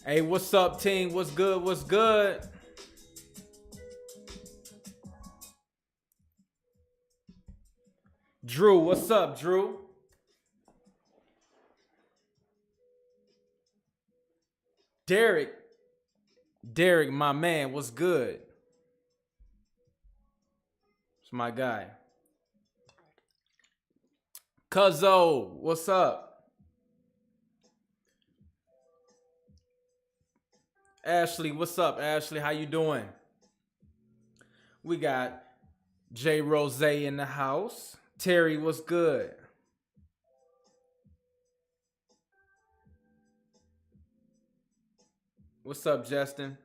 Hey, what's up, team? What's good? What's good? Drew, what's up, Drew? Derek, Derek, my man, what's good? It's my guy. Cuzzo, what's up? Ashley, what's up, Ashley? How you doing? We got J Rose in the house. Terry, what's good? What's up, Justin?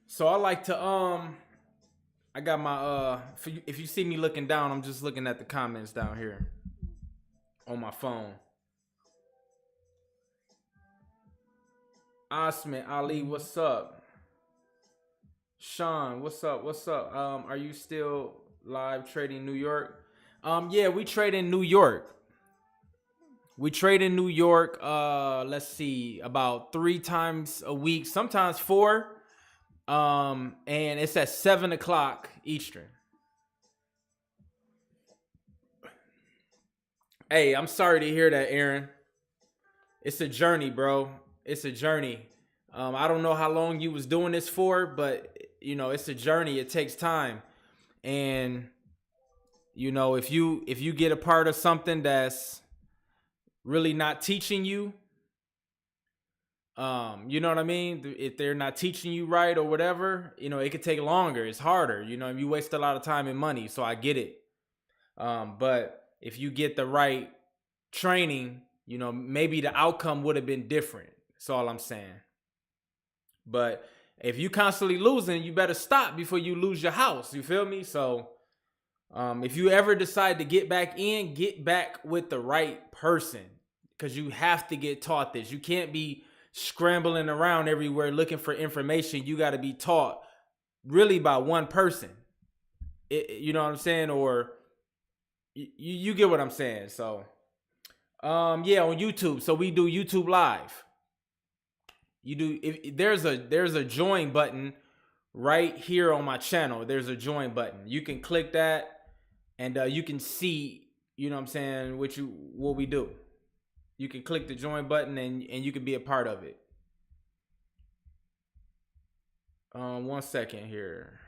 So I like to I got my if you see me looking down, I'm just looking at the comments down here on my phone. Osman Ali, what's up? Sean, what's up? What's up? Are you still live trading New York? Yeah, we trade in New York. We trade in New York, let's see, about 3 times a week, sometimes 4. And it's at 7 o'clock Eastern. Hey, I'm sorry to hear that, Aaron. It's a journey, bro. It's a journey. I don't know how long you was doing this for, but you know, it's a journey. It takes time. And you know, if you get a part of something that's really not teaching you, you know what I mean? If they're not teaching you right or whatever, you know, it could take longer. It's harder. You know, you waste a lot of time and money. So I get it. But if you get the right training, you know, maybe the outcome would have been different. That's all I'm saying. But if you constantly losing, you better stop before you lose your house. You feel me? So if you ever decide to get back in, get back with the right person, because you have to get taught this. You can't be scrambling around everywhere looking for information. You got to be taught really by one person. You know what I'm saying? Or you get what I'm saying. So yeah, on YouTube. So we do YouTube live. You do, if there's a join button right here on my channel. There's a join button. You can click that and you can see, you know what I'm saying, what we do. You can click the join button and you can be a part of it. 1 second here.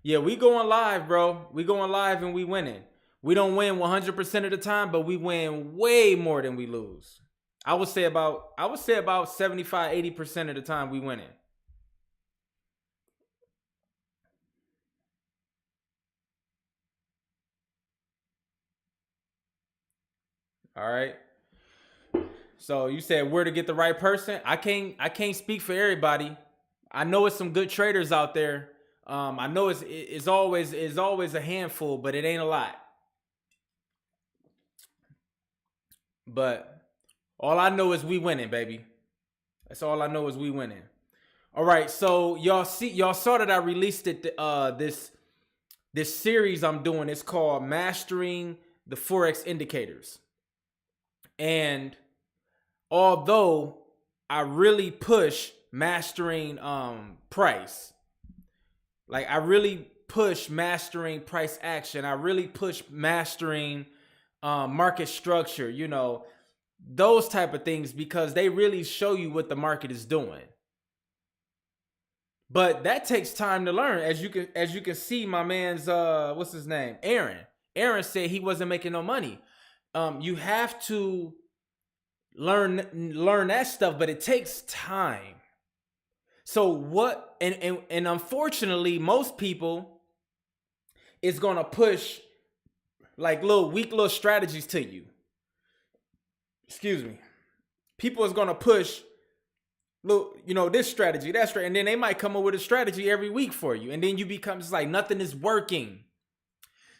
Yeah, we going live, bro. We going live and we winning. We don't win 100% of the time, but we win way more than we lose. I would say about 75, 80% of the time we winning. All right. So you said where to get the right person. I can't speak for everybody. I know it's some good traders out there. I know it's always a handful, but it ain't a lot. But all I know is we winning, baby. That's all I know is we winning. All right, so y'all saw that I released it. This series I'm doing is called Mastering the Forex Indicators. And although I really push mastering price, like I really push mastering price action, I really push mastering market structure, you know, those type of things, because they really show you what the market is doing. But that takes time to learn. As you can see, my man's what's his name? Aaron said he wasn't making no money. You have to learn that stuff, but it takes time. So what, and unfortunately, most people is gonna push like weak little strategies to you. Excuse me. People is gonna push look, you know, this strategy, that strategy, and then they might come up with a strategy every week for you, and then you become just like nothing is working.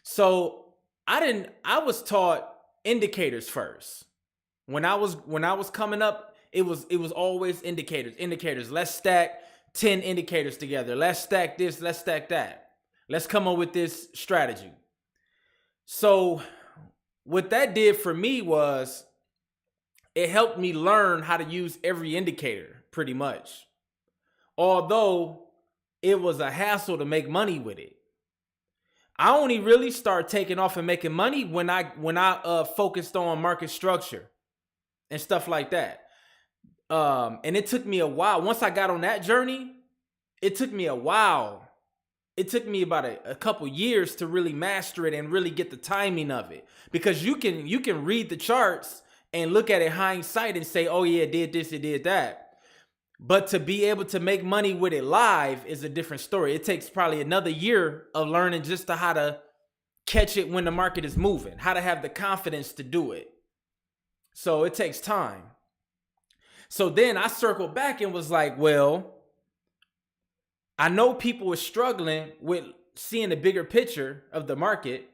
So I was taught indicators first. When I was coming up, it was always indicators. Let's stack 10 indicators together. Let's stack this, let's stack that. Let's come up with this strategy. So what that did for me was it helped me learn how to use every indicator pretty much. Although it was a hassle to make money with it. I only really started taking off and making money when I focused on market structure and stuff like that. And it took me a while. Once I got on that journey, it took me a while. It took me about a couple years to really master it and really get the timing of it. Because you can read the charts and look at it hindsight and say, oh yeah, it did this, it did that. But to be able to make money with it live is a different story. It takes probably another year of learning just how to catch it when the market is moving, how to have the confidence to do it. So it takes time. So then I circled back and was like, well, I know people are struggling with seeing the bigger picture of the market.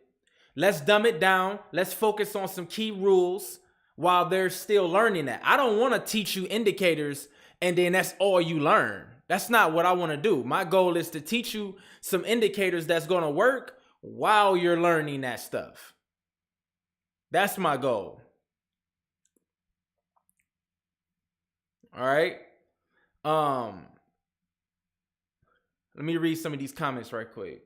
Let's dumb it down. Let's focus on some key rules while they're still learning that. I don't want to teach you indicators and then that's all you learn. That's not what I want to do. My goal is to teach you some indicators that's going to work while you're learning that stuff. That's my goal. All right. Let me read some of these comments right quick.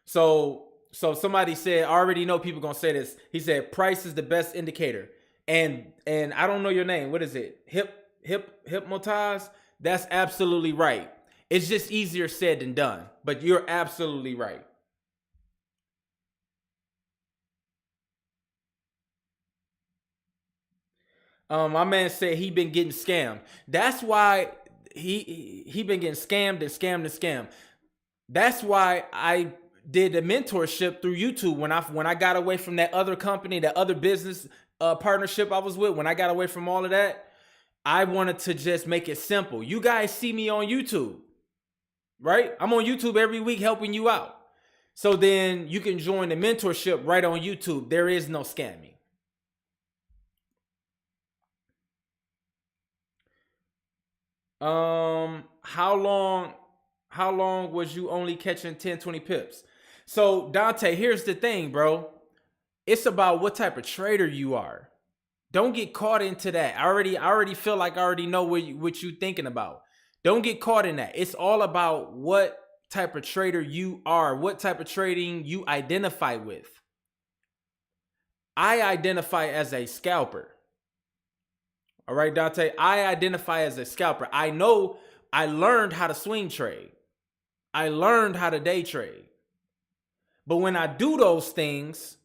So somebody said, I already know people gonna say this. He said, price is the best indicator. And I don't know your name. What is it? Hypnotize? That's absolutely right. It's just easier said than done, but you're absolutely right. My man said he been getting scammed. That's why he been getting scammed and scammed and scammed. That's why I did a mentorship through YouTube when I got away from that other company, that other business partnership I was with. When I got away from all of that, I wanted to just make it simple. You guys see me on YouTube, right? I'm on YouTube every week helping you out. So then you can join the mentorship right on YouTube. There is no scamming. How long was you only catching 10, 20 pips? So Dante, here's the thing, bro. It's about what type of trader you are. Don't get caught into that. I already feel like I already know what you're thinking about. Don't get caught in that. It's all about what type of trader you are, what type of trading you identify with. I identify as a scalper. All right, Dante, I identify as a scalper. I know I learned how to swing trade. I learned how to day trade. But when I do those things,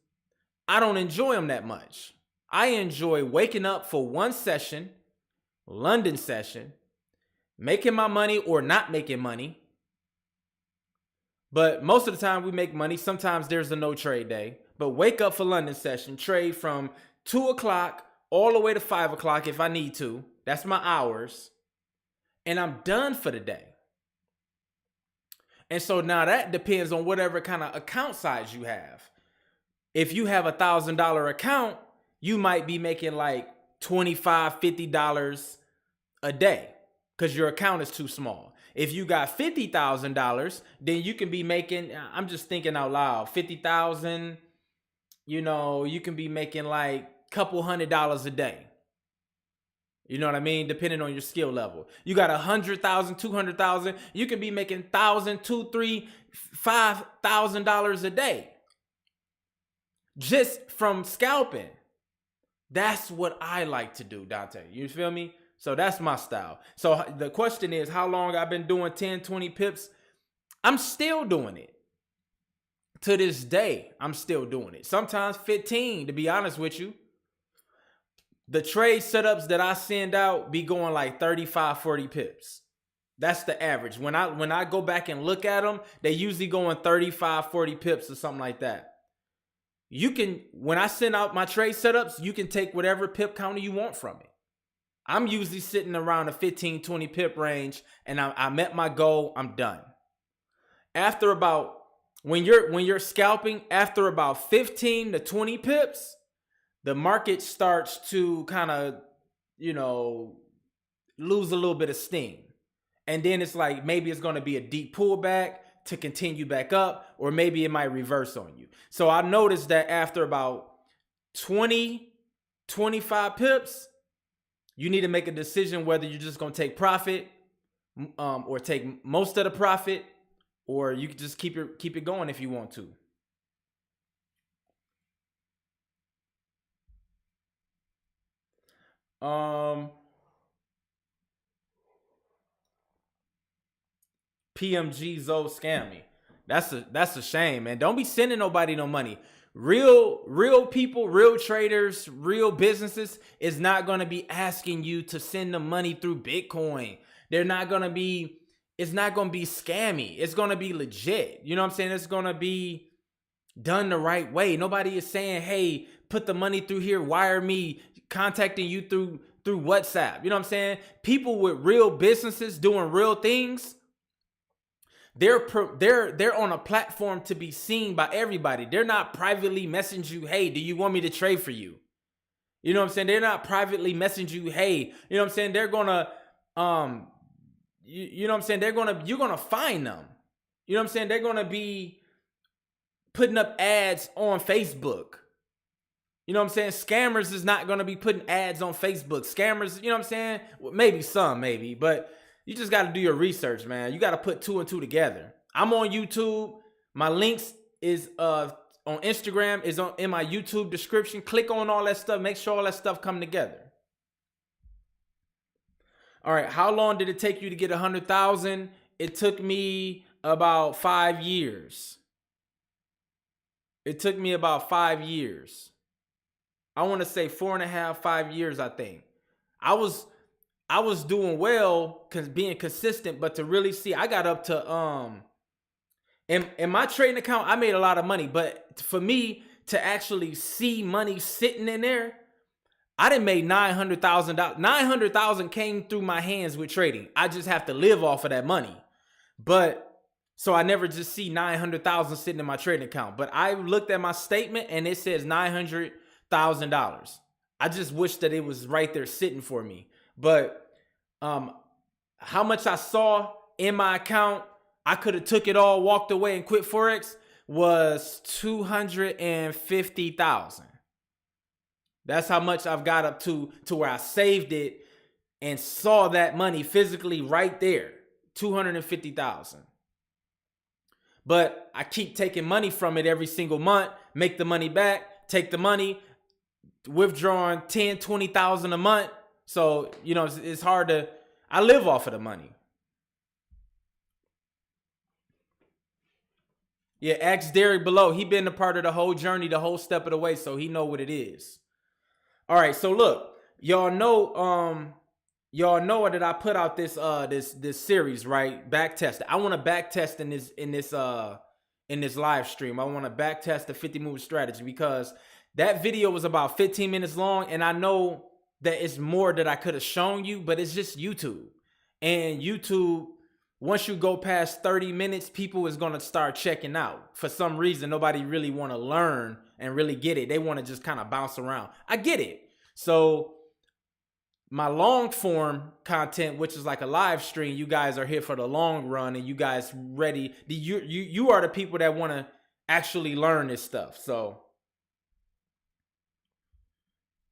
I don't enjoy them that much. I enjoy waking up for one session, London session, making my money or not making money. But most of the time we make money. Sometimes there's a no trade day. But wake up for London session, trade from 2 o'clock all the way to 5 o'clock if I need to. That's my hours. And I'm done for the day. And so now that depends on whatever kind of account size you have. If you have $1,000 account, you might be making like $25, $50 a day because your account is too small. If you got $50,000, then you can be making, I'm just thinking out loud, 50,000, you can be making like a couple $100 a day. You know what I mean? Depending on your skill level. You got 100,000, 200,000. You can be making $1,000, $2,000, $3,000, $5,000 a day. Just from scalping. That's what I like to do, Dante. You feel me? So that's my style. So the question is, how long I've been doing 10, 20 pips? I'm still doing it. To this day, I'm still doing it. Sometimes 15, to be honest with you. The trade setups that I send out be going like 35, 40 pips. That's the average. When I go back and look at them, they usually going 35, 40 pips or something like that. When I send out my trade setups, you can take whatever pip counter you want from it. I'm usually sitting around a 15, 20 pip range, and I met my goal, I'm done. After about, when you're scalping, after about 15 to 20 pips, the market starts to kind of, lose a little bit of steam. And then it's like, maybe it's going to be a deep pullback to continue back up, or maybe it might reverse on you. So I noticed that after about 20, 25 pips, you need to make a decision whether you're just going to take profit, or take most of the profit, or you can just keep it going if you want to. PMG Zo scam me. That's a shame, man. Don't be sending nobody no money. Real people, real traders, real businesses is not going to be asking you to send them money through Bitcoin. They're not going to be, it's not going to be scammy. It's going to be legit. You know what I'm saying? It's going to be done the right way. Nobody is saying, hey, put the money through here, wire me, contacting you through WhatsApp. You know what I'm saying? People with real businesses doing real things, they're on a platform to be seen by everybody. They're not privately messaging you, hey, do you want me to trade for you? You know what I'm saying? They're not privately messaging you, hey, you know what I'm saying? They're gonna, you know what I'm saying? You're gonna find them. You know what I'm saying? They're gonna be putting up ads on Facebook. You know what I'm saying? Scammers is not gonna be putting ads on Facebook. Scammers, you know what I'm saying? Well, maybe some, but you just got to do your research, man. You got to put 2 and 2 together. I'm on YouTube. My links is on Instagram, is in my YouTube description. Click on all that stuff. Make sure all that stuff come together. All right. How long did it take you to get 100,000? It took me about 5 years. It took me about 5 years. I want to say 4.5, 5 years, I think. I was doing well because being consistent, but to really see, I got up to in my trading account, I made a lot of money, but for me to actually see money sitting in there, I didn't make $900,000. 900,000 came through my hands with trading. I just have to live off of that money. But so I never just see 900,000 sitting in my trading account. But I looked at my statement and it says $900,000. I just wish that it was right there sitting for me. But how much I saw in my account, I could have took it all, walked away, and quit forex, was 250,000. That's how much I've got up to where I saved it and saw that money physically right there, 250,000. But I keep taking money from it every single month, make the money back, take the money, withdrawing 10, 20,000 a month. So, you know, it's hard to, I live off of the money. Yeah, ask Derek below. He been a part of the whole journey, the whole step of the way, so he know what it is. All right, so look, y'all know that I put out this series, right? Backtest. I want to backtest in this live stream. I want to backtest the 50-move strategy because that video was about 15 minutes long, and I know that it's more that I could have shown you, but it's just YouTube. And YouTube, once you go past 30 minutes, people is going to start checking out. For some reason, nobody really want to learn and really get it. They want to just kind of bounce around. I get it. So my long form content, which is like a live stream, you guys are here for the long run and you guys ready. You are the people that want to actually learn this stuff. So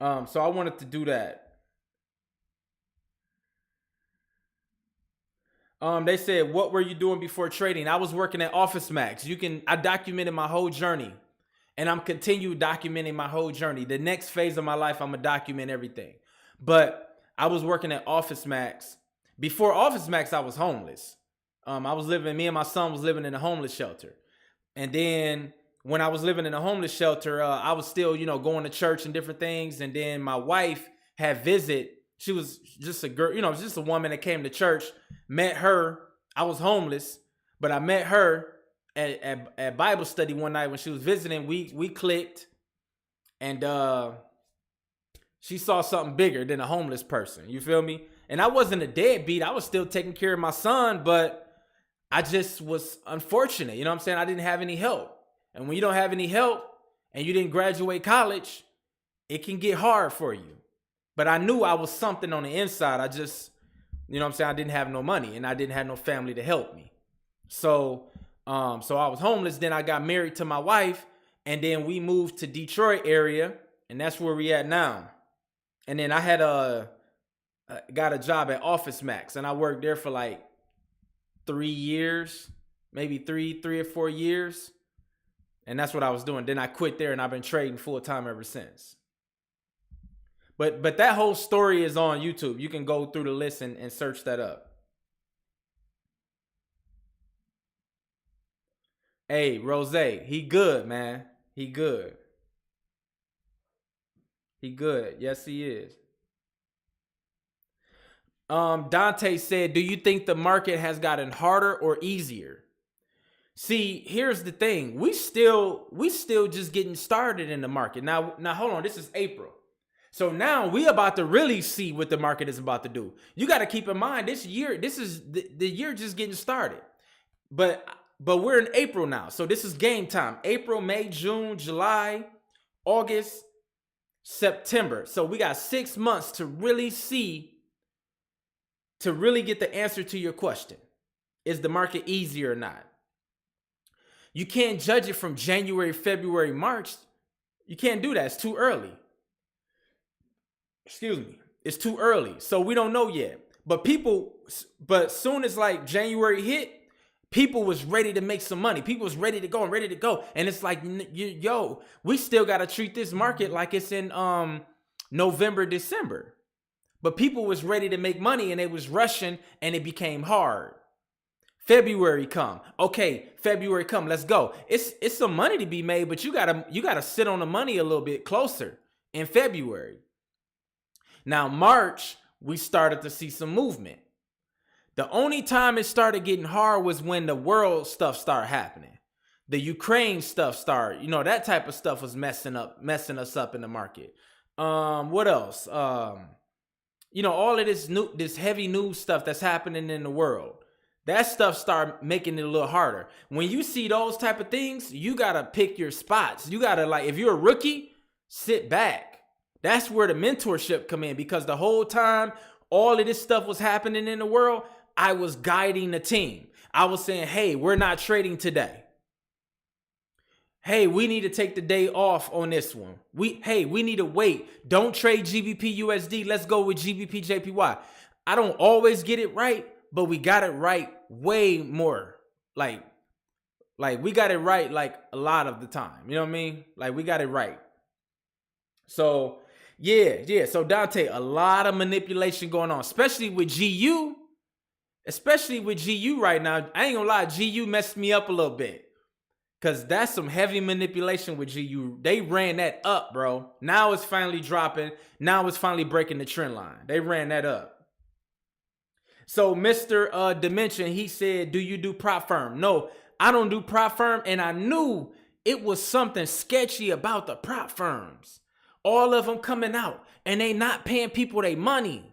I wanted to do that. They said, what were you doing before trading? I was working at Office Max. I documented my whole journey, and I'm continue documenting my whole journey. The next phase of my life, I'm gonna document everything. But I was working at Office Max. Before Office Max, I was homeless. Me and my son was living in a homeless shelter. And then when I was living in a homeless shelter, I was still, going to church and different things. And then my wife had visit. She was just a girl, just a woman that came to church. Met her. I was homeless, but I met her at Bible study one night when she was visiting. We clicked, and she saw something bigger than a homeless person. You feel me? And I wasn't a deadbeat. I was still taking care of my son, but I just was unfortunate. You know what I'm saying? I didn't have any help. And when you don't have any help and you didn't graduate college, it can get hard for you. But I knew I was something on the inside. I just You know what I'm saying? I didn't have no money and I didn't have no family to help me. So so I was homeless. Then I got married to my wife, and then we moved to Detroit area, and that's where we at now. And then I had got a job at Office Max, and I worked there for like 3 years, maybe three or 4 years. And that's what I was doing. Then I quit there and I've been trading full time ever since. But that whole story is on YouTube. You can go through the list and search that up. Hey, Rose, he good, man. He good. He good. Yes, he is. Dante said, do you think the market has gotten harder or easier? See, here's the thing. We still just getting started in the market. Now hold on. This is April. So now we about to really see what the market is about to do. You got to keep in mind this is the year just getting started. But we're in April now. So this is game time. April, May, June, July, August, September. So we got 6 months to really get the answer to your question. Is the market easy or not? You can't judge it from January, February, March. You can't do that. It's too early. Excuse me. It's too early. So we don't know yet. But soon as like January hit, people was ready to make some money. People was ready to go and ready to go. And it's like, yo, we still got to treat this market like it's in November, December. But people was ready to make money and they was rushing and it became hard. February come. Okay, February come. Let's go. It's some money to be made, but you gotta sit on the money a little bit closer in February. Now, March, we started to see some movement. The only time it started getting hard was when the world stuff started happening. The Ukraine stuff started, that type of stuff was messing us up in the market. What else? All of this heavy news stuff that's happening in the world. That stuff start making it a little harder. When you see those type of things, you got to pick your spots. You got to, like, if you're a rookie, sit back. That's where the mentorship come in, because the whole time all of this stuff was happening in the world, I was guiding the team. I was saying, hey, we're not trading today. Hey, we need to take the day off on this one. We need to wait. Don't trade GBP USD. Let's go with GBP JPY. I don't always get it right, but we got it right way more. Like we got it right like a lot of the time. You know what I mean? Like we got it right. So yeah. So Dante, a lot of manipulation going on, especially with GU. Especially with GU right now. I ain't gonna lie, GU messed me up a little bit. Cause that's some heavy manipulation with GU. They ran that up, bro. Now it's finally dropping. Now it's finally breaking the trend line. They ran that up. So Mr. Dimension, he said, do you do prop firm? No, I don't do prop firm. And I knew it was something sketchy about the prop firms. All of them coming out and they not paying people their money.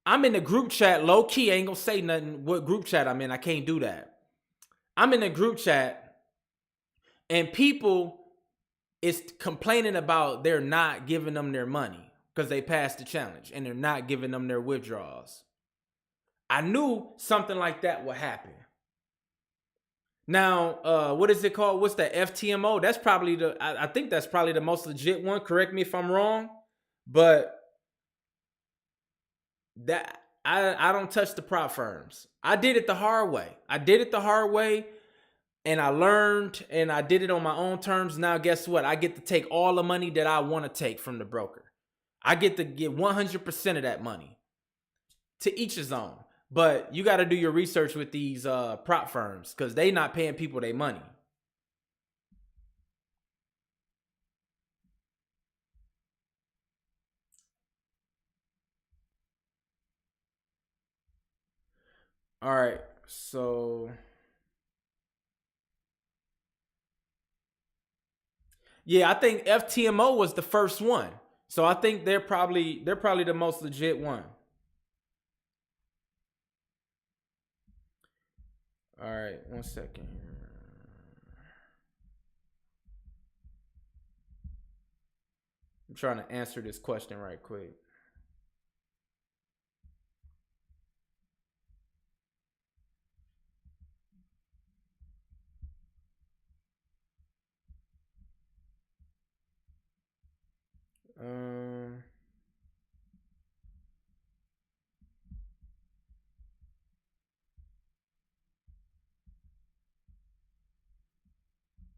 I'm in the group chat, low key. I ain't gonna say nothing what group chat I'm in. I can't do that. I'm in the group chat and people is complaining about they're not giving them their money because they passed the challenge and they're not giving them their withdrawals. I knew something like that would happen. Now, what is it called? What's the FTMO? That's probably I think that's probably the most legit one. Correct me if I'm wrong, but that I don't touch the prop firms. I did it the hard way. And I learned and I did it on my own terms. Now, guess what? I get to take all the money that I want to take from the broker. I get to get 100% of that money. To each his own. But you got to do your research with these prop firms because they not paying people their money. All right. So yeah, I think FTMO was the first one. So I think they're probably the most legit one. All right, 1 second here. I'm trying to answer this question right quick.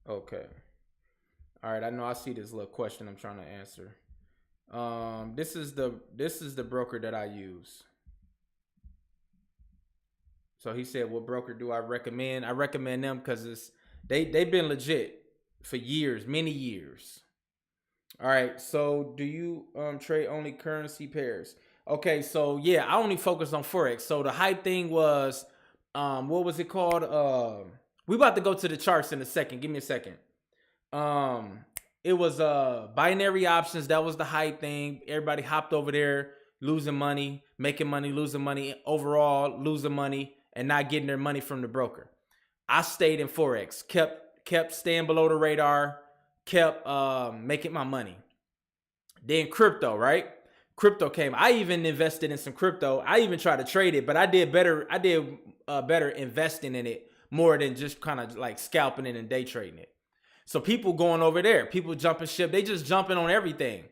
Okay. All right. I know I see this little question I'm trying to answer. This is the broker that I use. So he said, "What broker do I recommend?" I recommend them because they've been legit for years, many years. All right. So do you trade only currency pairs? Okay. So yeah, I only focus on forex. So the hype thing was what was it called? We about to go to the charts in a second. Give me a second. Um, it was binary options. That was the hype thing. Everybody hopped over there, losing money, making money, losing money, overall losing money, and not getting their money from the broker. I stayed in forex, kept staying below the radar, kept making my money. Then crypto, right? Crypto came. I even invested in some crypto. I even tried to trade it, but I did better. I did better investing in it more than just kind of like scalping it and day trading it. So people going over there, people jumping ship, they just jumping on everything.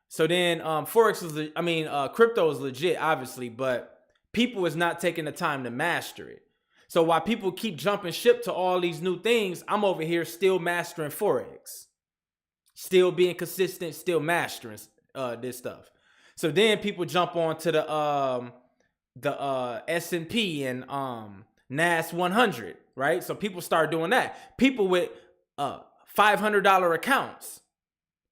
So then forex is, crypto is legit, obviously, but people is not taking the time to master it. So while people keep jumping ship to all these new things, I'm over here still mastering forex, still being consistent, still mastering this stuff. So then people jump on to the S&P and NAS 100, right? So people start doing that. People with $500 accounts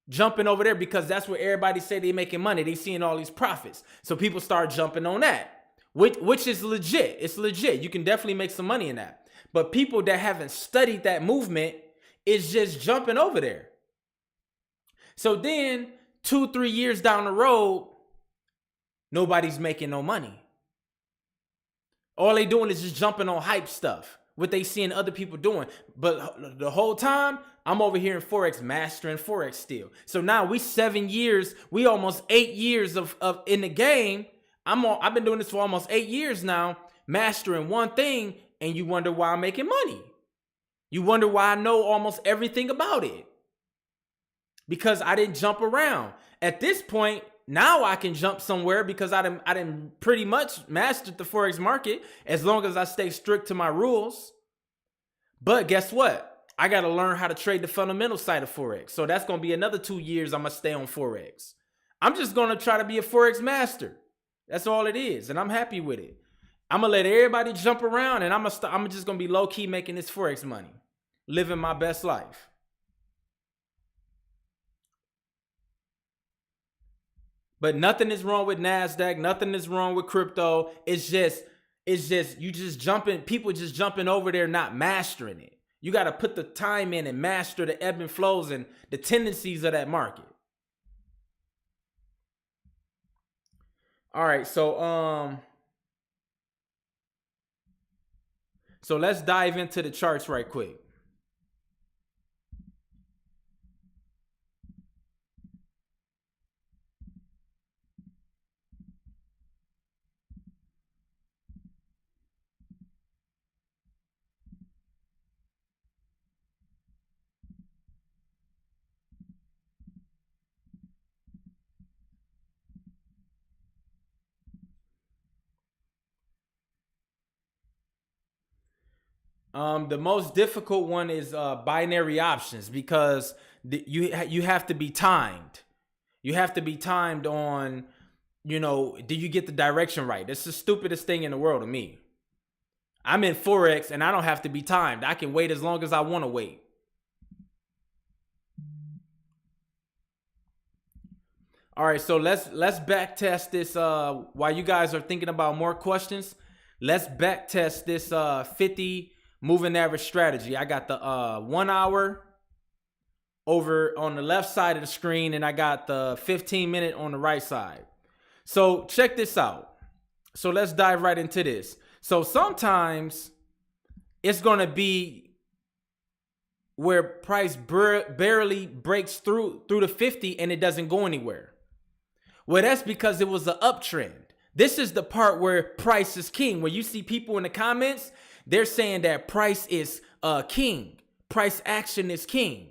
jumping over there because that's where everybody say they making money. They seeing all these profits. So people start jumping on that, which is legit. It's legit. You can definitely make some money in that. But people that haven't studied that movement is just jumping over there. So then 2-3 years down the road, nobody's making no money. All they doing is just jumping on hype stuff, what they seeing other people doing. But the whole time, I'm over here in forex, mastering forex still. So now we 7 years, we almost 8 years of in the game. I've been doing this for almost 8 years now, mastering one thing, and you wonder why I'm making money. You wonder why I know almost everything about it. Because I didn't jump around. At this point, now I can jump somewhere because I didn't pretty much mastered the forex market as long as I stay strict to my rules. But guess what? I got to learn how to trade the fundamental side of forex. So that's going to be another 2 years I'm going to stay on forex. I'm just going to try to be a forex master. That's all it is. And I'm happy with it. I'm going to let everybody jump around and I'm just going to be low key making this forex money, living my best life. But nothing is wrong with NASDAQ. Nothing is wrong with crypto. It's just you just jumping, people just jumping over there, not mastering it. You got to put the time in and master the ebb and flows and the tendencies of that market. All right, so let's dive into the charts right quick. The most difficult one is binary options because you have to be timed. You have to be timed on, do you get the direction right? That's the stupidest thing in the world to me. I'm in forex and I don't have to be timed. I can wait as long as I want to wait. All right, so let's back test this while you guys are thinking about more questions. Let's back test this 50 moving average strategy. I got the 1 hour over on the left side of the screen and I got the 15-minute on the right side. So check this out. So let's dive right into this. So sometimes it's going to be where price barely breaks through the 50 and it doesn't go anywhere. Well, that's because it was an uptrend. This is the part where price is king. Where you see people in the comments, they're saying that price is king. Price action is king.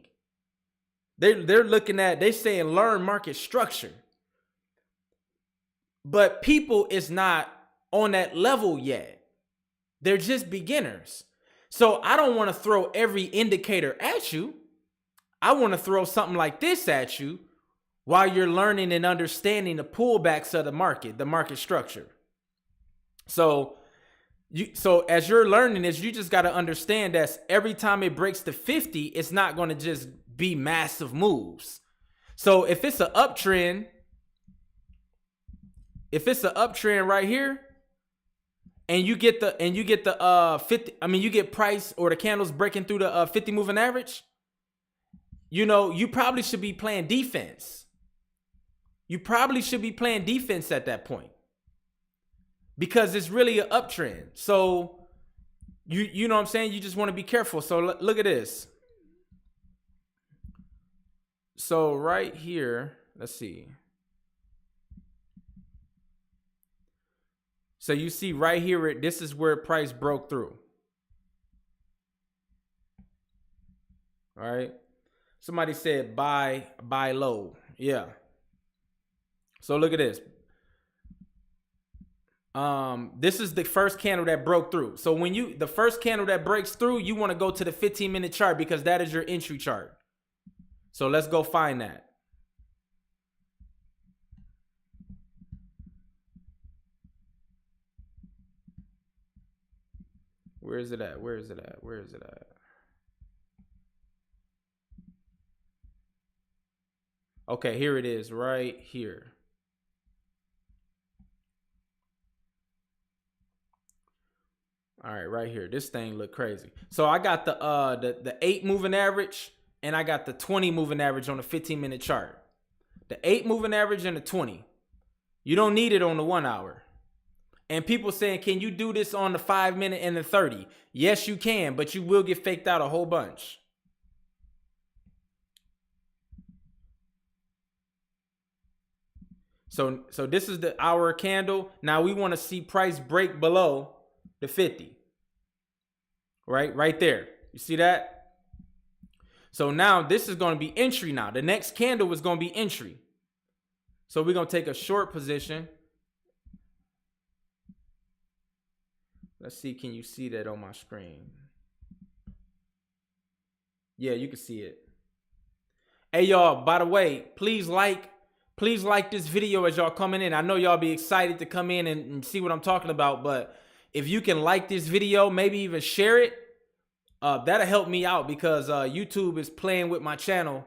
They're looking at, they're saying learn market structure. But people is not on that level yet. They're just beginners. So I don't want to throw every indicator at you. I want to throw something like this at you while you're learning and understanding the pullbacks of the market structure. So as you're learning this, you just got to understand that every time it breaks to 50, it's not going to just be massive moves. So if it's an uptrend, right here, and you get the 50, you get price or the candles breaking through the 50 moving average, you probably should be playing defense. You probably should be playing defense at that point, because it's really an uptrend. So you know what I'm saying? You just want to be careful. So look at this. So right here, let's see. So you see right here, this is where price broke through. All right. Somebody said buy low. Yeah. So look at this. This is the first candle that broke through. So when the first candle that breaks through, you want to go to the 15-minute chart, because that is your entry chart. So let's go find that. Where is it at? Where is it at? Where is it at? Okay, here it is, right here. All right, right here. This thing look crazy. So I got the 8 moving average, and I got the 20 moving average on the 15-minute chart. The 8 moving average and the 20. You don't need it on the 1 hour. And people saying, can you do this on the 5-minute and the 30? Yes, you can, but you will get faked out a whole bunch. So this is the hour candle. Now we want to see price break below the 50. Right there. You see that? So now this is going to be entry now. The next candle is going to be entry. So we're going to take a short position. Let's see, can you see that on my screen? Yeah, you can see it. Hey, y'all, by the way, please like this video as y'all coming in. I know y'all be excited to come in and see what I'm talking about, but if you can like this video, maybe even share it, that'll help me out, because YouTube is playing with my channel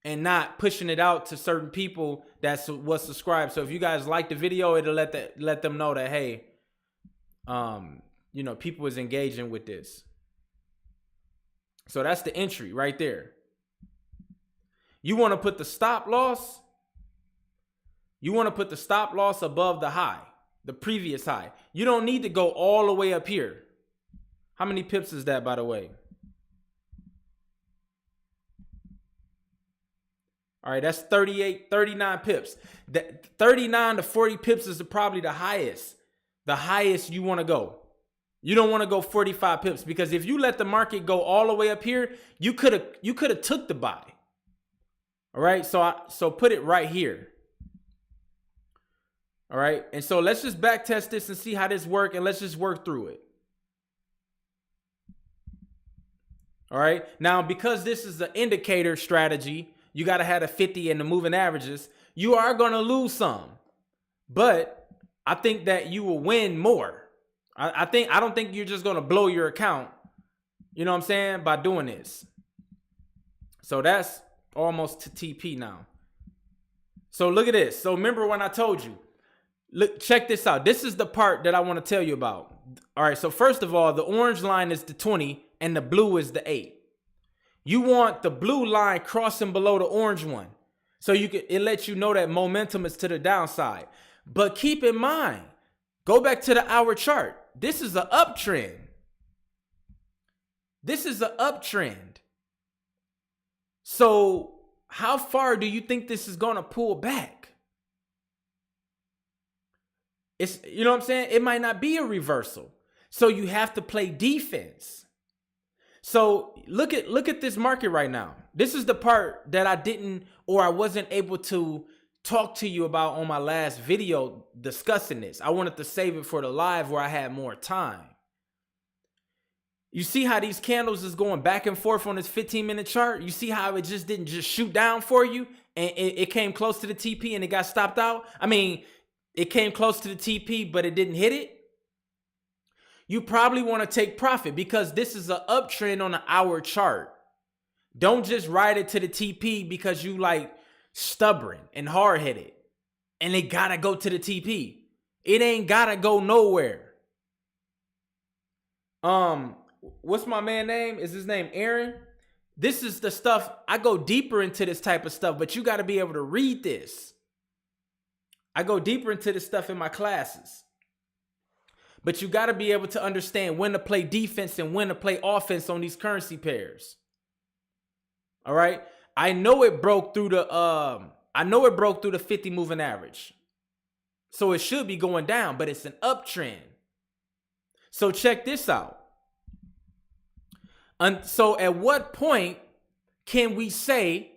and not pushing it out to certain people that was subscribed. So if you guys like the video, it'll let them know that, hey, people is engaging with this. So that's the entry right there. You want to put the stop loss. You want to put the stop loss above the high, the previous high. You don't need to go all the way up here. How many pips is that, by the way? All right, that's 39 pips. That 39 to 40 pips is probably the highest you want to go. You don't want to go 45 pips, because if you let the market go all the way up here, you could have took the buy. All right, so put it right here. All right, and so let's just back test this and see how this works, and let's just work through it. All right, now because this is an indicator strategy, you got to have a 50 and the moving averages. You are going to lose some, but I think that you will win more. I don't think you're just going to blow your account, you know what I'm saying, by doing this. So that's almost to TP now. So look at this. So remember when I told you, look, check this out. This is the part that I want to tell you about. All right, so first of all, the orange line is the 20 and the blue is the 8. You want the blue line crossing below the orange one. So it lets you know that momentum is to the downside. But keep in mind, go back to the hour chart. This is an uptrend. This is an uptrend. So how far do you think this is going to pull back? You know what I'm saying? It might not be a reversal. So you have to play defense. So look at this market right now. This is the part that I wasn't able to talk to you about on my last video discussing this. I wanted to save it for the live where I had more time. You see how these candles is going back and forth on this 15-minute chart? You see how it just didn't just shoot down for you and it came close to the TP and it got stopped out? I mean, it came close to the TP, but it didn't hit it. You probably want to take profit because this is an uptrend on an hour chart. Don't just ride it to the TP because you like stubborn and hard-headed and it gotta go to the TP. It ain't gotta go nowhere. What's my man name? Is his name Aaron? This is the stuff, I go deeper into this type of stuff, but you got to be able to read this. I go deeper into this stuff in my classes. But you got to be able to understand when to play defense and when to play offense on these currency pairs. All right? I know it broke through the 50 moving average. So it should be going down, but it's an uptrend. So check this out. And so at what point can we say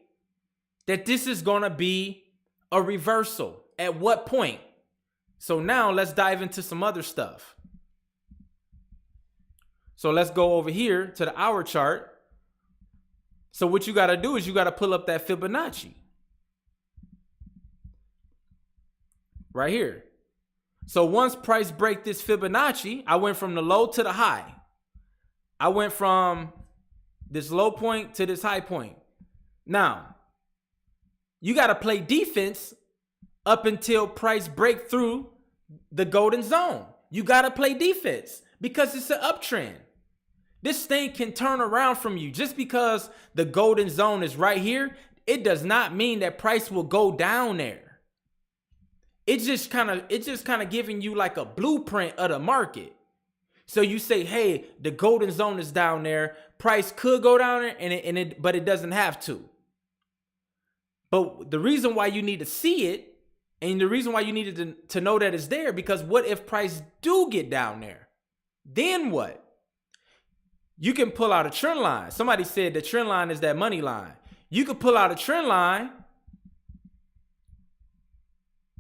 that this is going to be a reversal? At what point? So now let's dive into some other stuff. So let's go over here to the hour chart. So what you got to do is you got to pull up that Fibonacci. Right here. So once price break this Fibonacci, I went from the low to the high. I went from this low point to this high point. Now, you got to play defense up until price break through the golden zone. You got to play defense because it's an uptrend. This thing can turn around from you. Just because the golden zone is right here, it does not mean that price will go down there. It's just kind of giving you like a blueprint of the market. So you say, hey, the golden zone is down there. Price could go down there, but it doesn't have to. But the reason why you need to see it, and the reason why you needed to know that it's there, because what if price do get down there? Then what? You can pull out a trend line. Somebody said the trend line is that money line. You could pull out a trend line.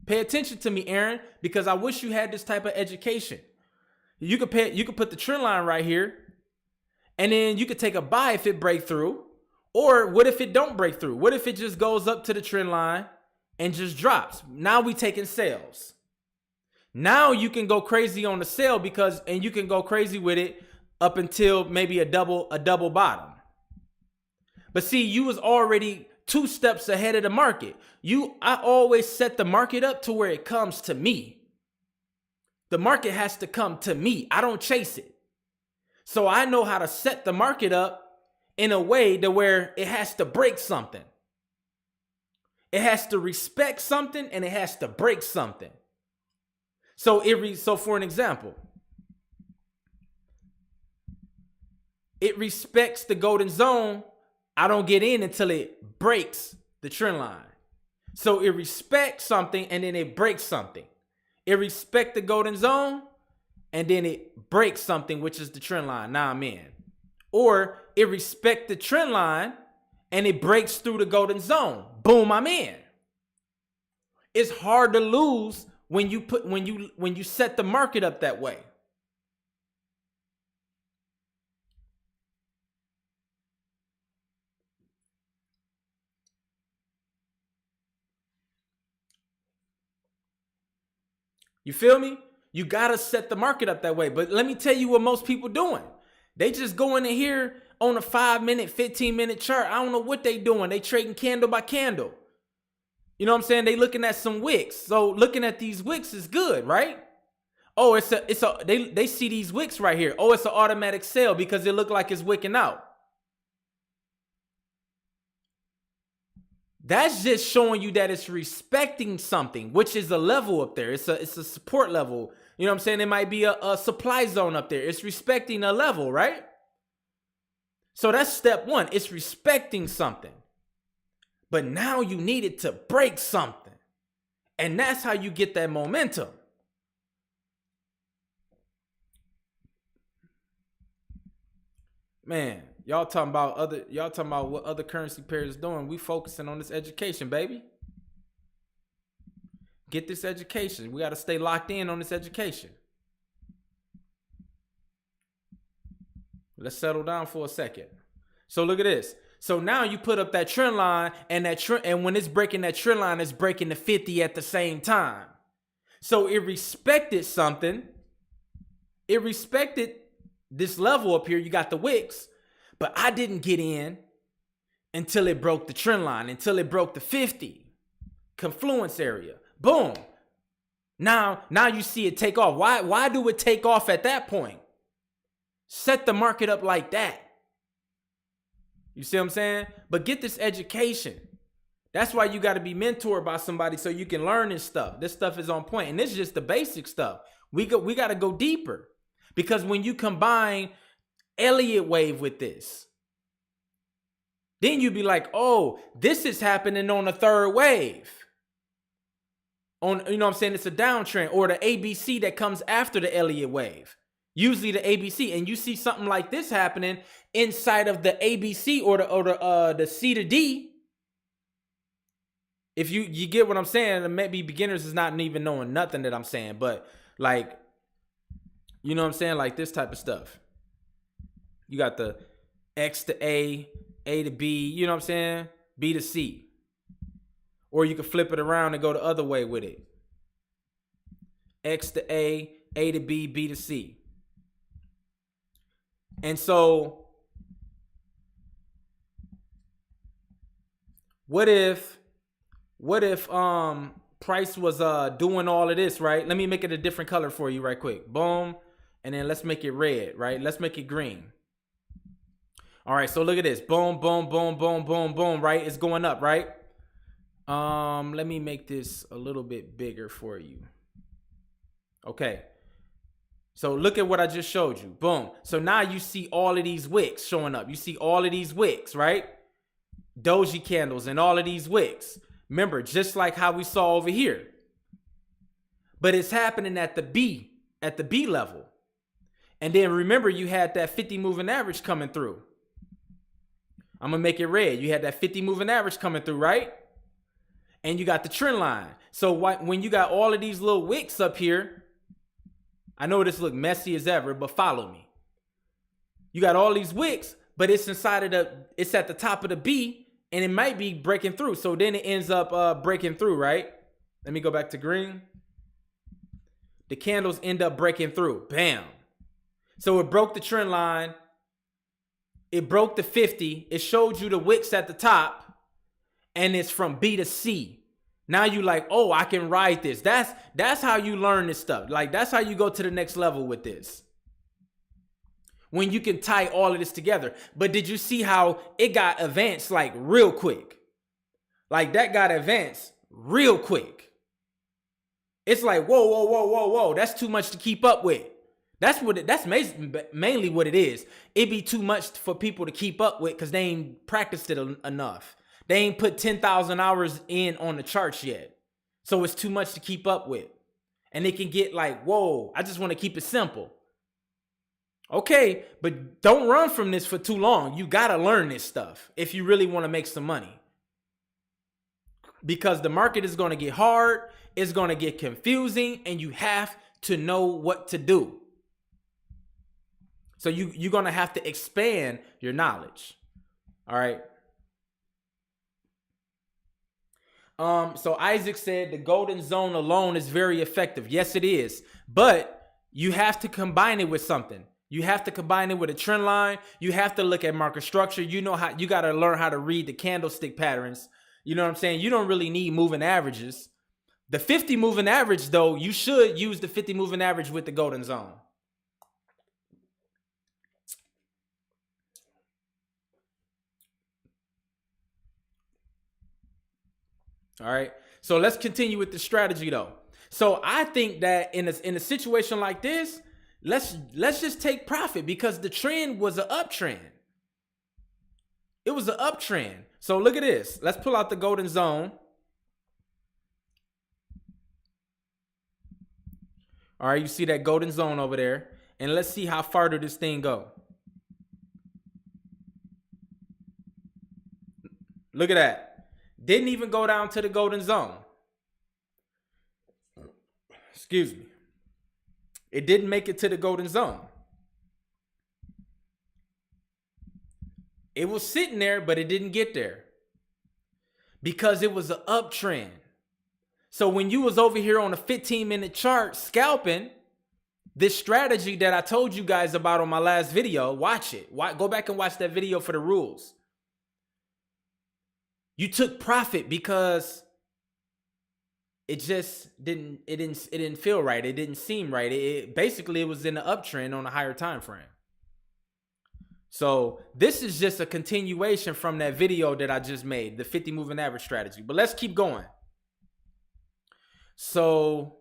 Pay attention to me, Aaron, because I wish you had this type of education. You could put the trend line right here, and then you could take a buy if it break through. Or what if it don't break through? What if it just goes up to the trend line and just drops? Now we taking sales. Now you can go crazy on the sale and you can go crazy with it up until maybe a double bottom. But see, you was already 2 steps ahead of the market. I always set the market up to where it comes to me. The market has to come to me. I don't chase it. So I know how to set the market up in a way to where it has to break something. It has to respect something and it has to break something. So for an example, it respects the golden zone. I don't get in until it breaks the trend line. So it respects something and then it breaks something. It respects the golden zone and then it breaks something, which is the trend line. Now I'm in. Or it respects the trend line and it breaks through the golden zone. Boom, I'm in. It's hard to lose when you set the market up that way. You feel me? You got to set the market up that way. But let me tell you what most people doing. They just go in here on a 5-minute, 15-minute chart. I don't know what they doing. They trading candle by candle. You know what I'm saying? They looking at some wicks. So looking at these wicks is good, right? Oh, they see these wicks right here. Oh, it's an automatic sell because it look like it's wicking out. That's just showing you that it's respecting something, which is a level up there. It's a support level. You know what I'm saying? It might be a supply zone up there. It's respecting a level, right? So that's step 1. It's respecting something. But now you need it to break something. And that's how you get that momentum. Man, y'all talking about what other currency pairs doing. We focusing on this education, baby. Get this education. We got to stay locked in on this education. Let's settle down for a second. So look at this. So now you put up that trend line, and and when it's breaking that trend line, it's breaking the 50 at the same time. So it respected something. It respected this level up here. You got the wicks, but I didn't get in until it broke the trend line, until it broke the 50 confluence area. Boom. Now you see it take off. Why do it take off at that point? Set the market up like that. You see what I'm saying? But get this education. That's why you got to be mentored by somebody so you can learn this stuff. This stuff is on point, and this is just the basic stuff. We got to go deeper, because when you combine Elliott wave with this, then you be like, oh, this is happening on the third wave. On, you know what I'm saying? It's a downtrend, or the ABC that comes after the Elliott wave. Usually the ABC, and you see something like this happening inside of the ABC or the C to D. If you get what I'm saying, maybe beginners is not even knowing nothing that I'm saying, but like, you know what I'm saying? Like this type of stuff. You got the X to A to B, you know what I'm saying? B to C. Or you can flip it around and go the other way with it. X to A to B, B to C. And so what if price was doing all of this, right? Let me make it a different color for you right quick. Boom. And then let's make it red, right? Let's make it green. All right, so look at this. Boom, boom, boom, boom, boom, boom, right? It's going up, right? Let me make this a little bit bigger for you. Okay. So look at what I just showed you. Boom. So now you see all of these wicks showing up. You see all of these wicks, right? Doji candles and all of these wicks. Remember, just like how we saw over here. But it's happening at the B level. And then remember, you had that 50 moving average coming through. I'm going to make it red. You had that 50 moving average coming through, right? And you got the trend line. So when you got all of these little wicks up here, I know this look messy as ever, but follow me. You got all these wicks, but it's inside of it's at the top of the B, and it might be breaking through. So then it ends up breaking through, right? Let me go back to green. The candles end up breaking through. Bam. So it broke the trend line. It broke the 50. It showed you the wicks at the top, and it's from B to C. Now you like, oh, I can ride this. That's how you learn this stuff. Like, that's how you go to the next level with this. When you can tie all of this together. But did you see how it got advanced like real quick? Like that got advanced real quick. It's like, whoa, whoa, whoa, whoa, whoa. That's too much to keep up with. That's mainly what it is. It be too much for people to keep up with because they ain't practiced it enough. They ain't put 10,000 hours in on the charts yet. So it's too much to keep up with. And it can get like, whoa, I just want to keep it simple. Okay, but don't run from this for too long. You got to learn this stuff if you really want to make some money. Because the market is going to get hard, it's going to get confusing, and you have to know what to do. So you're going to have to expand your knowledge. All right. So Isaac said the golden zone alone is very effective. Yes, it is. But you have to combine it with something. You have to combine it with a trend line. You have to look at market structure. You know how you got to learn how to read the candlestick patterns. You know what I'm saying? You don't really need moving averages. The 50 moving average, though, you should use the 50 moving average with the golden zone. All right. So let's continue with the strategy, though. So I think that in a situation like this, let's just take profit because the trend was an uptrend. It was an uptrend. So look at this. Let's pull out the golden zone. All right, you see that golden zone over there. And let's see how far did this thing go. Look at that. Didn't even go down to the golden zone. Excuse me. It didn't make it to the golden zone. It was sitting there, but it didn't get there because it was an uptrend. So when you was over here on a 15-minute chart scalping, this strategy that I told you guys about on my last video, watch it. Go back and watch that video for the rules. You took profit because it just didn't feel right. It didn't seem right. Basically it was in the uptrend on a higher time frame. So this is just a continuation from that video that I just made, the 50 moving average strategy. But let's keep going. So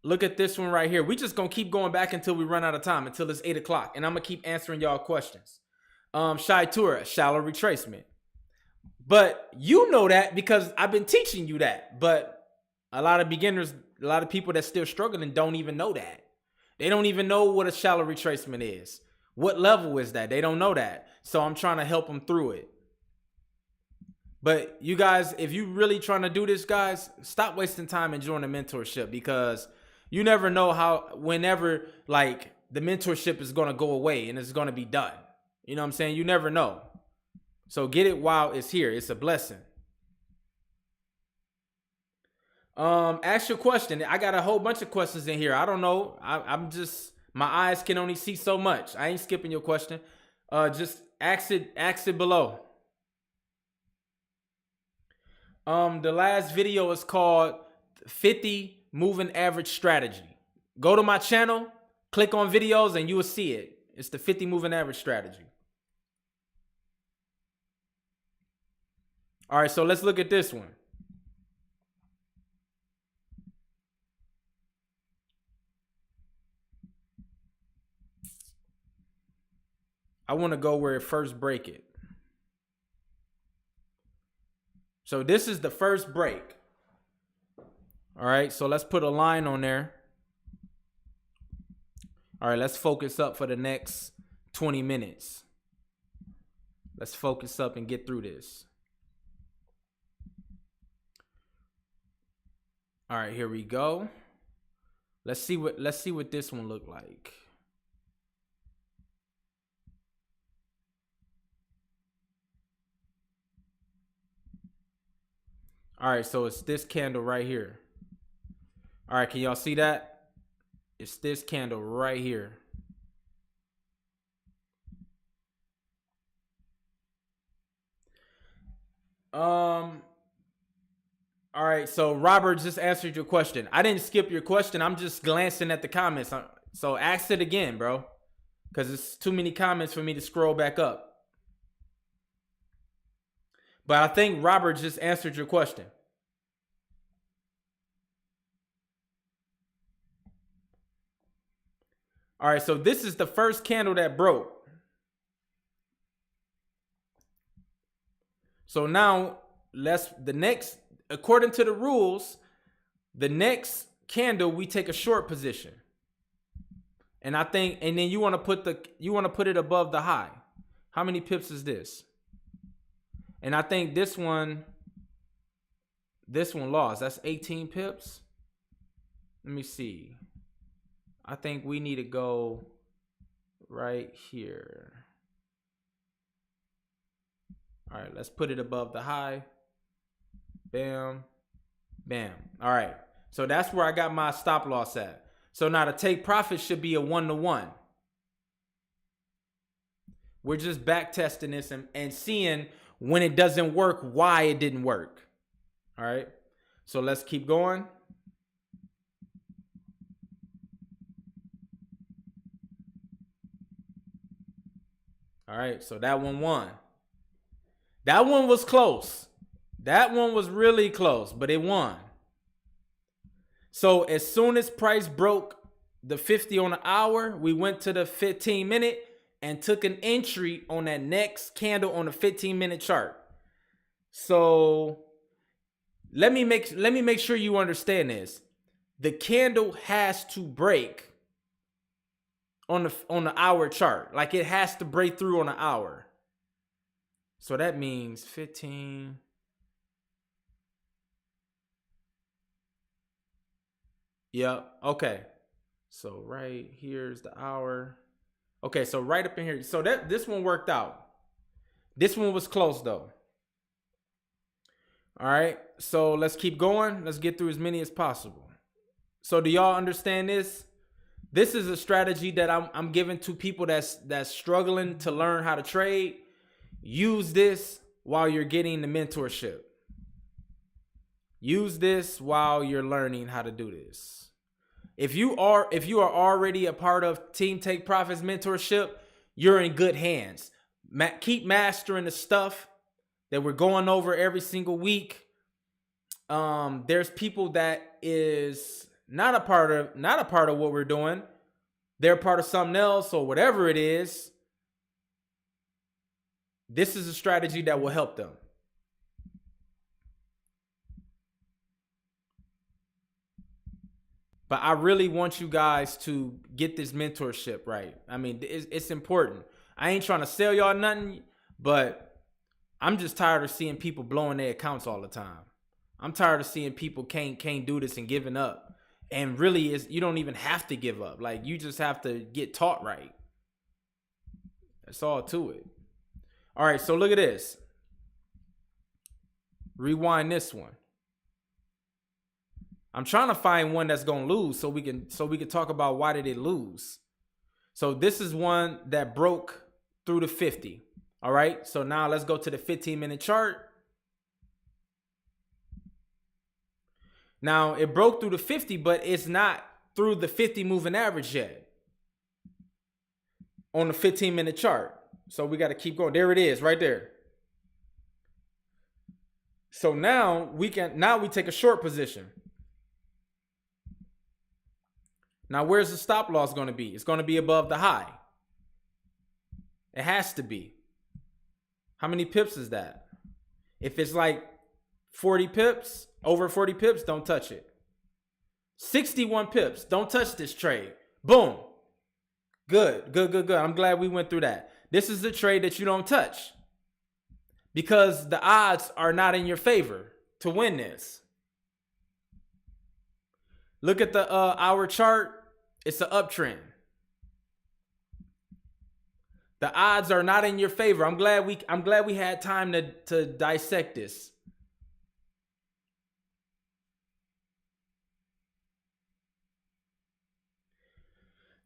look at this one right here. We just gonna keep going back until we run out of time, until it's 8 o'clock. And I'm gonna keep answering y'all questions. Shy Tura, shallow retracement. But you know that because I've been teaching you that. But a lot of beginners, a lot of people that's still struggling don't even know that. They don't even know what a shallow retracement is. What level is that? They don't know that. So I'm trying to help them through it. But you guys, if you really trying to do this, guys, stop wasting time and join the mentorship, because you never know whenever like the mentorship is going to go away and it's going to be done. You know what I'm saying? You never know. So get it while it's here. It's a blessing. Ask your question. I got a whole bunch of questions in here. I don't know. I'm just, my eyes can only see so much. I ain't skipping your question. Just ask it below. The last video is called 50 moving average strategy. Go to my channel, click on videos, and you will see it. It's the 50 moving average strategy. All right, so let's look at this one. I want to go where it first break it. So this is the first break. All right, so let's put a line on there. All right, let's focus up for the next 20 minutes. Let's focus up and get through this. All right, here we go. Let's see what this one look like. All right, so it's this candle right here. All right, can y'all see that? It's this candle right here. All right, so Robert just answered your question. I didn't skip your question. I'm just glancing at the comments. So ask it again, bro, because it's too many comments for me to scroll back up. But I think Robert just answered your question. All right, so this is the first candle that broke. So now according to the rules, the next candle we take a short position. And then you want to put it above the high. How many pips is this? And I think this one lost. That's 18 pips. Let me see. I think we need to go right here. All right, let's put it above the high. Bam, bam. All right, so that's where I got my stop loss at. So now to take profit should be a 1-to-1. We're just back testing this and seeing when it doesn't work, why it didn't work. All right, so let's keep going. All right, so that one won. That one was close. That one was really close, but it won. So as soon as price broke the 50 on the hour, we went to the 15-minute and took an entry on that next candle on the 15-minute chart. So let me make sure you understand this. The candle has to break on the hour chart. Like it has to break through on the hour. So that means 15. Yep. Okay. So right here's the hour. Okay, so right up in here. So this one worked out. This one was close though. All right, so let's keep going. Let's get through as many as possible. So do y'all understand this? This is a strategy that I'm giving to people that's struggling to learn how to trade. Use this while you're getting the mentorship. Use this while you're learning how to do this. If you are already a part of Team Take Profits mentorship, you're in good hands. Keep mastering the stuff that we're going over every single week. There's people that is not a part of what we're doing. They're part of something else or whatever it is. This is a strategy that will help them. But I really want you guys to get this mentorship right. I mean, it's important. I ain't trying to sell y'all nothing, but I'm just tired of seeing people blowing their accounts all the time. I'm tired of seeing people can't do this and giving up. And really, you don't even have to give up. Like, you just have to get taught right. That's all to it. All right, so look at this. Rewind this one. I'm trying to find one that's gonna lose so we can talk about why did it lose. So this is one that broke through the 50. All right, so now let's go to the 15-minute chart. Now it broke through the 50, but it's not through the 50 moving average yet on the 15-minute chart. So we got to keep going. There it is, right there. So now we take a short position. Now, where's the stop loss going to be? It's going to be above the high. It has to be. How many pips is that? If it's like 40 pips, over 40 pips, don't touch it. 61 pips, don't touch this trade. Boom. Good. I'm glad we went through that. This is the trade that you don't touch because the odds are not in your favor to win this. Look at the hour chart. It's an uptrend. The odds are not in your favor. I'm glad we had time to dissect this.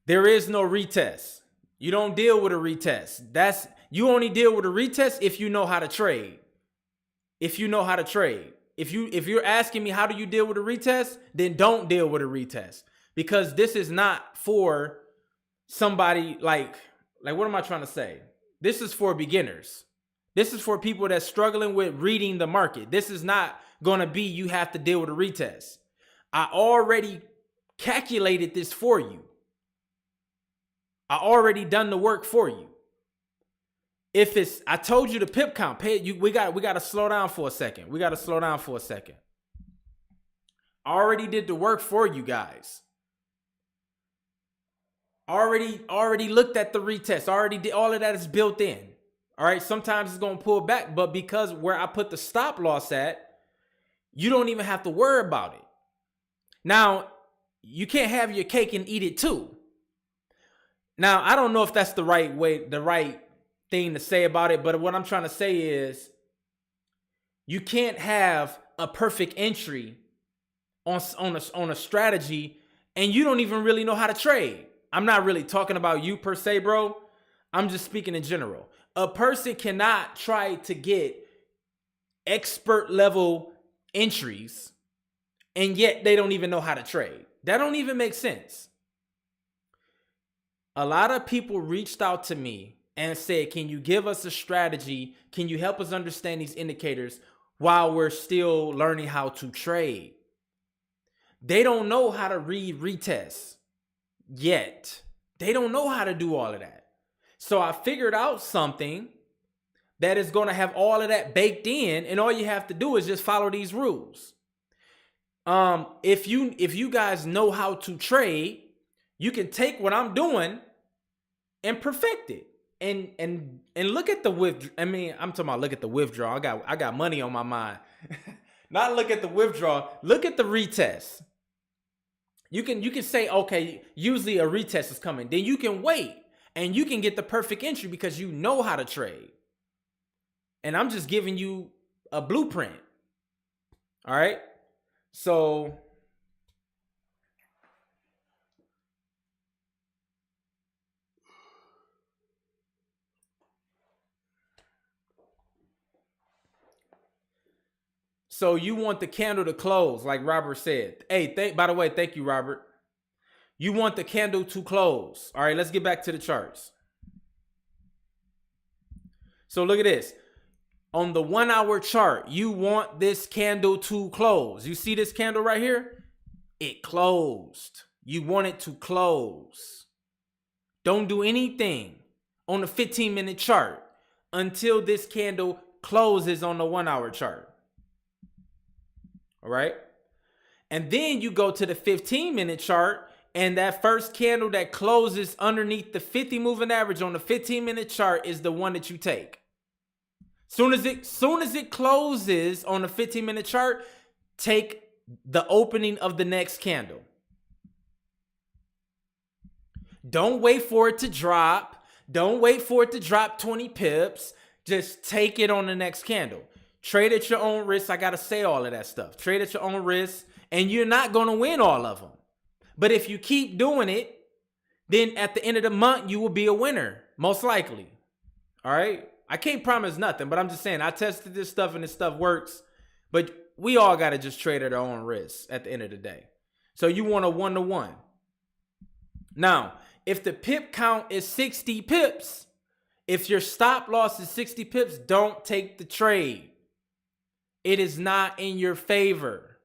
There is no retest. You don't deal with a retest. You only deal with a retest if you know how to trade. If you know how to trade. If you're asking me how do you deal with a retest, then don't deal with a retest. Because this is not for somebody like what am I trying to say? This is for beginners. This is for people that's struggling with reading the market. This is not going to be you have to deal with a retest. I already calculated this for you. I already done the work for you. I told you the pip count, we got to slow down for a second. I already did the work for you guys. Already looked at the retest. Already did all of that is built in. All right. Sometimes it's going to pull back, but because where I put the stop loss at, you don't even have to worry about it. Now, you can't have your cake and eat it too. Now, I don't know if that's the right way, the right thing to say about it, but what I'm trying to say is you can't have a perfect entry on a strategy and you don't even really know how to trade. I'm not really talking about you per se, bro. I'm just speaking in general. A person cannot try to get expert level entries and yet they don't even know how to trade. That don't even make sense. A lot of people reached out to me and said, can you give us a strategy? Can you help us understand these indicators while we're still learning how to trade? They don't know how to read retests yet. They don't know how to do all of that. So I figured out something that is going to have all of that baked in, and all you have to do is just follow these rules. If you guys know how to trade, you can take what I'm doing and perfect it. And look at the withdrawal. I mean, I'm talking about look at the withdrawal. I got money on my mind. Not look at the withdrawal. Look at the retest. You can say, okay, usually a retest is coming. Then you can wait and you can get the perfect entry because you know how to trade. And I'm just giving you a blueprint. All right. So you want the candle to close, like Robert said. Hey, by the way, thank you, Robert. You want the candle to close. All right, let's get back to the charts. So look at this. On the 1 hour chart, you want this candle to close. You see this candle right here? It closed. You want it to close. Don't do anything on the 15-minute chart until this candle closes on the 1 hour chart. All right. And then you go to the 15-minute chart, and that first candle that closes underneath the 50 moving average on the 15-minute chart is the one that you take. Soon as it closes on the 15-minute chart, take the opening of the next candle. Don't wait for it to drop. Don't wait for it to drop 20 pips. Just take it on the next candle. Trade at your own risk. I got to say all of that stuff. Trade at your own risk, and you're not going to win all of them. But if you keep doing it, then at the end of the month, you will be a winner, most likely. All right? I can't promise nothing, but I'm just saying I tested this stuff and this stuff works. But we all got to just trade at our own risk at the end of the day. So you want a 1-to-1. Now, if the pip count is 60 pips, if your stop loss is 60 pips, don't take the trade. It is not in your favor.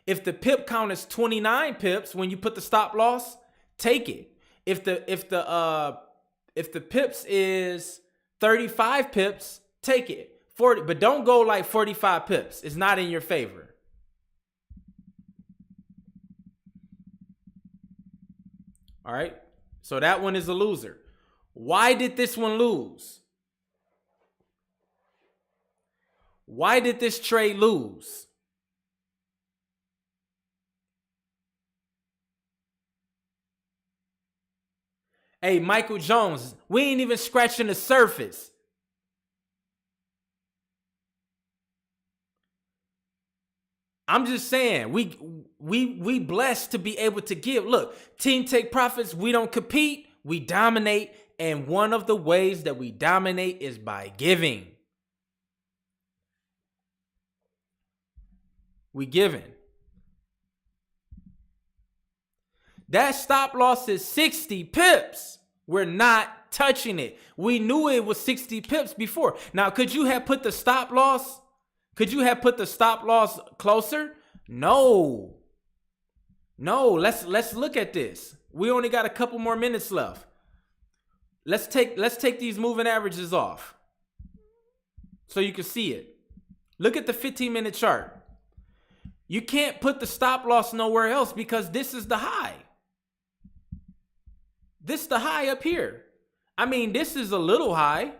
If the pip count is 29 pips when you put the stop loss, take it. If the pips is 35 pips, take it. 40, but don't go like 45 pips. It's not in your favor. All right. So that one is a loser. Why did this one lose? Why did this trade lose? Hey, Michael Jones, we ain't even scratching the surface. I'm just saying, we blessed to be able to give. Look, team take profits. We don't compete. We dominate. And one of the ways that we dominate is by giving. We giving. That stop loss is 60 pips. We're not touching it. We knew it was 60 pips before. Now, could you have put the stop loss? Could you have put the stop loss closer? No. No, let's look at this. We only got a couple more minutes left. Let's take these moving averages off so you can see it. Look at the 15-minute chart. You can't put the stop loss nowhere else because this is the high. This is the high up here. I mean, this is a little high.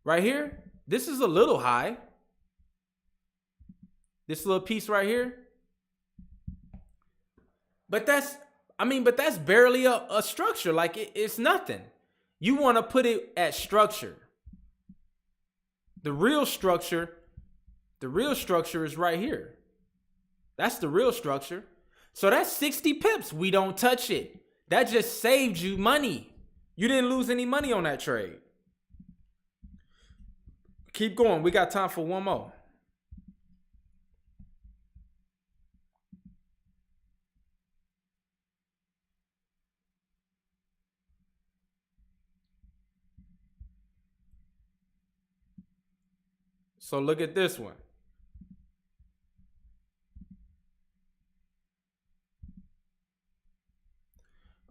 Right here. This is a little high. This little piece right here. But that's barely a structure. Like it's nothing. You want to put it at structure. The real structure is right here. That's the real structure. So that's 60 pips. We don't touch it. That just saved you money. You didn't lose any money on that trade. Keep going. We got time for one more. So look at this one.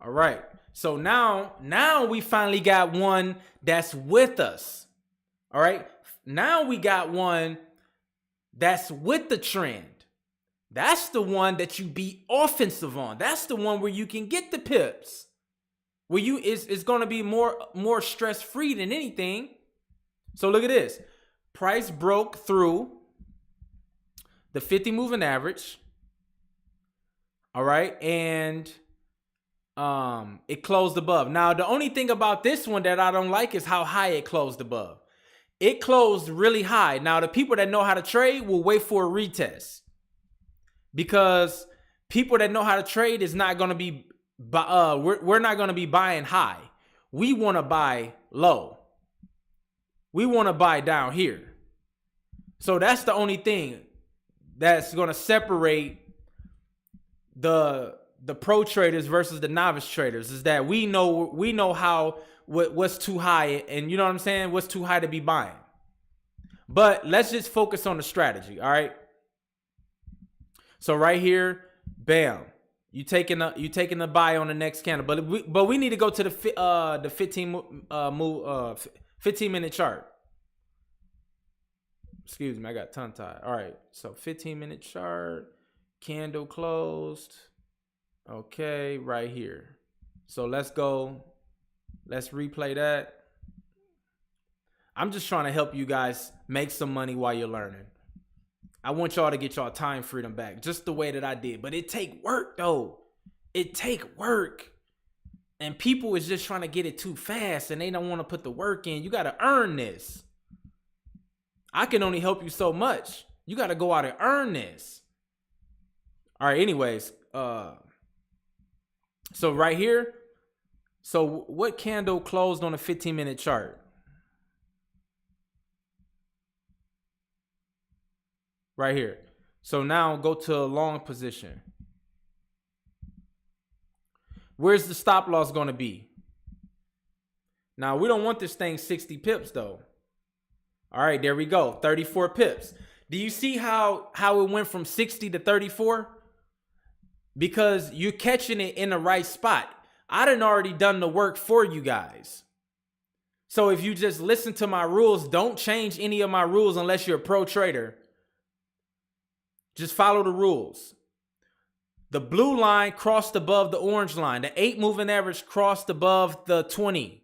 All right. So now we finally got one that's with us. All right. Now we got one that's with the trend. That's the one that you be offensive on. That's the one where you can get the pips. Where it's going to be more stress-free than anything. So look at this. Price broke through the 50 moving average. All right. And it closed above. Now, the only thing about this one that I don't like is how high it closed above. It closed really high. Now, the people that know how to trade will wait for a retest, because people that know how to trade is not going to be, we're not going to be buying high. We want to buy low. We want to buy down here. So that's the only thing that's going to separate the pro traders versus the novice traders, is that we know how what's too high, and you know what I'm saying, what's too high to be buying. But let's just focus on the strategy. All right. So right here, bam, you taking the buy on the next candle, but we need to go to the 15 minute chart. Excuse me, I got tongue tied. All right, so 15-minute chart, candle closed. Okay, right here. So let's go. Let's replay that. I'm just trying to help you guys make some money while you're learning. I want y'all to get y'all time freedom back, just the way that I did. But it take work, though. It take work. And people is just trying to get it too fast, and they don't want to put the work in. You got to earn this. I can only help you so much. You got to go out and earn this. All right, anyways. So right here. So what candle closed on a 15-minute chart? Right here. So now go to a long position. Where's the stop loss going to be? Now, we don't want this thing 60 pips, though. All right, there we go. 34 pips. Do you see how it went from 60 to 34? Because you're catching it in the right spot. I done already done the work for you guys. So if you just listen to my rules, don't change any of my rules unless you're a pro trader. Just follow the rules. The blue line crossed above the orange line. The 8 moving average crossed above the 20.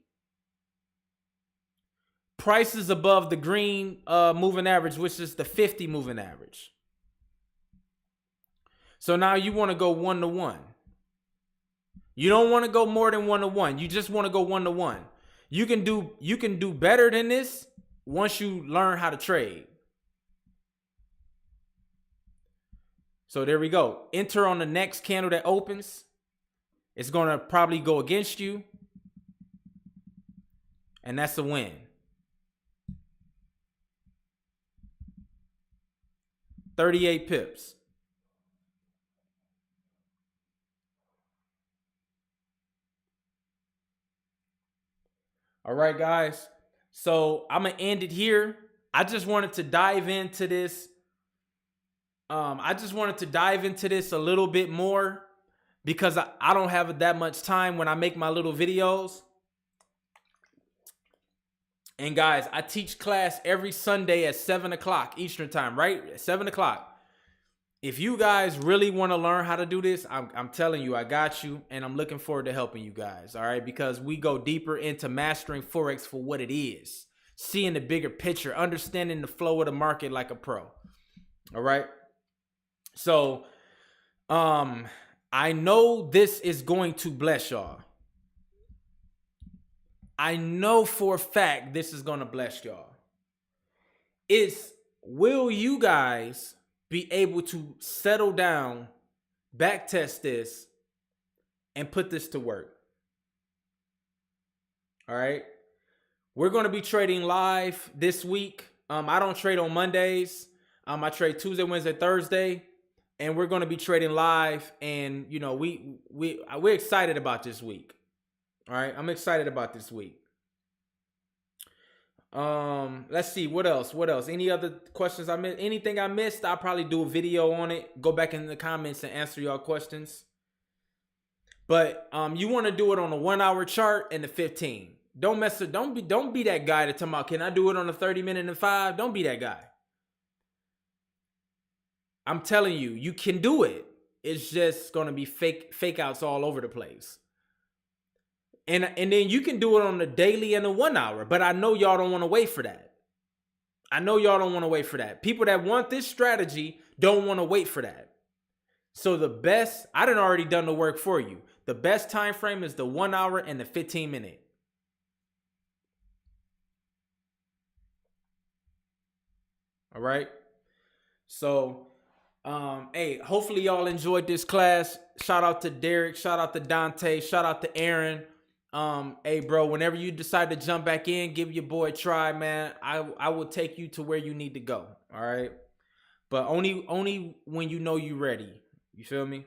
Prices above the green moving average, which is the 50 moving average. So now you want to go 1-to-1. You don't want to go more than 1-to-1. You just want to go 1-to-1. You can do better than this once you learn how to trade. So there we go. Enter on the next candle that opens. It's going to probably go against you. And that's a win. 38 pips. All right, guys. So I'm going to end it here. I just wanted to dive into this. I just wanted to dive into this a little bit more because I don't have that much time when I make my little videos. And guys, I teach class every Sunday at 7 o'clock Eastern time, right? At 7 o'clock. If you guys really want to learn how to do this, I'm telling you, I got you. And I'm looking forward to helping you guys, all right? Because we go deeper into mastering forex for what it is. Seeing the bigger picture, understanding the flow of the market like a pro, all right? So, I know this is going to bless y'all. I know for a fact this is going to bless y'all. Will you guys be able to settle down, backtest this, and put this to work? All right. We're going to be trading live this week. I don't trade on Mondays. I trade Tuesday, Wednesday, Thursday. And we're going to be trading live. And, you know, we're excited about this week. All right. I'm excited about this week. Let's see. What else? Any other questions I missed? Anything I missed? I'll probably do a video on it. Go back in the comments and answer y'all questions. But you want to do it on a 1-hour chart and the 15. Don't be that guy to tell me, can I do it on a 30-minute and 5? Don't be that guy. I'm telling you, you can do it. It's just going to be fake outs all over the place. And then you can do it on the daily and the 1 hour. But I know y'all don't want to wait for that. People that want this strategy don't want to wait for that. So I done already done the work for you. The best time frame is the 1 hour and the 15-minute. All right. So, hey, hopefully y'all enjoyed this class. Shout out to Derek. Shout out to Dante. Shout out to Aaron. Hey, bro, whenever you decide to jump back in, give your boy a try, man. I will take you to where you need to go. All right. But only when you know you're ready. You feel me?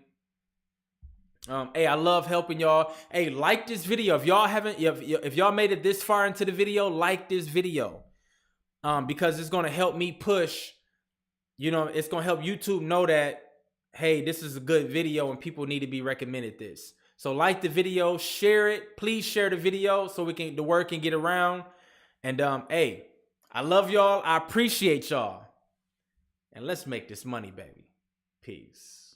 Hey, I love helping y'all. Hey, like this video. If y'all haven't, if y'all made it this far into the video, like this video. Because it's gonna help me push. You know, it's gonna help YouTube know that, hey, this is a good video and people need to be recommended this. So like the video, share it. Please share the video so the word can get around. And hey, I love y'all. I appreciate y'all. And let's make this money, baby. Peace.